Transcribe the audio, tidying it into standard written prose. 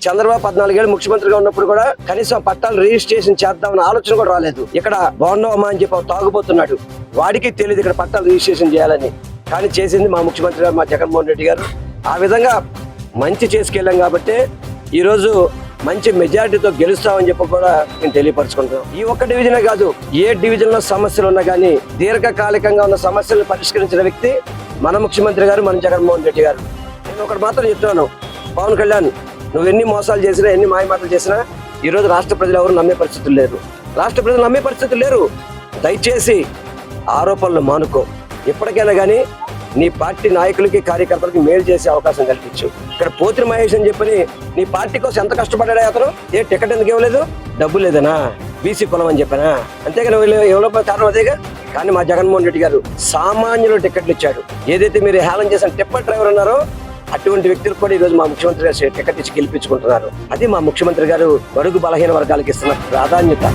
చంద్రబాబు 14 ఏళ్ళు ముఖ్యమంత్రిగా ఉన్నప్పుడు కూడా కనీసం పట్టాలు రిజిస్ట్రేషన్ చేద్దామన్న ఆలోచన కూడా రాలేదు. ఇక్కడ బాగుండవమ్మా అని చెప్పి తాగుపోతున్నాడు. వాడికి తెలియదు ఇక్కడ పట్టాలు రిజిస్ట్రేషన్ చేయాలని. కానీ చేసింది మా ముఖ్యమంత్రి గారు, మా జగన్మోహన్ రెడ్డి గారు. ఆ విధంగా మంచి చేసుకెళ్ళాం కాబట్టి ఈరోజు మంచి మెజారిటీతో గెలుస్తామని చెప్పి కూడా నేను తెలియపరచుకుంటున్నాను. ఈ ఒక్క డివిజనే కాదు, ఏ డివిజన్ లో సమస్యలు ఉన్నా కానీ దీర్ఘకాలికంగా ఉన్న సమస్యలను పరిష్కరించిన వ్యక్తి మన ముఖ్యమంత్రి గారు, మన జగన్మోహన్ రెడ్డి గారు. నేను ఒకటి మాత్రం చెప్తున్నాను, పవన్ కళ్యాణ్ నువ్వు ఎన్ని మోసాలు చేసినా, ఎన్ని మాయమాటలు చేసినా ఈ రోజు రాష్ట్ర ప్రజలు ఎవరు నమ్మే పరిస్థితులు లేరు. రాష్ట్ర ప్రజలు నమ్మే పరిస్థితులు లేరు. దయచేసి ఆరోపణలు మానుకో. ఎప్పటికైనా కానీ నీ పార్టీ నాయకులకి, కార్యకర్తలకి మేలు చేసే అవకాశం కల్పించు. ఇక్కడ పోతిరి మహేష్ అని చెప్పని నీ పార్టీ కోసం ఎంత కష్టపడ్డా అతను, ఏ టికెట్ ఎందుకు ఇవ్వలేదు? డబ్బు లేదనా? బీసీ కులం అని చెప్పానా? అంతేగాని ఎవరో కారణం అదేగా. కానీ మా జగన్మోహన్ రెడ్డి గారు సామాన్యులు టికెట్లు ఇచ్చాడు. ఏదైతే మీరు హేళన చేసిన టిప్పర్ డ్రైవర్ ఉన్నారో అటువంటి వ్యక్తులకు కూడా ఈ రోజు మా ముఖ్యమంత్రి గారు టికెట్ ఇచ్చి గెలిపించుకుంటున్నారు. అది మా ముఖ్యమంత్రి గారు బడుగు బలహీన వర్గాలకు ఇస్తున్న ప్రాధాన్యత.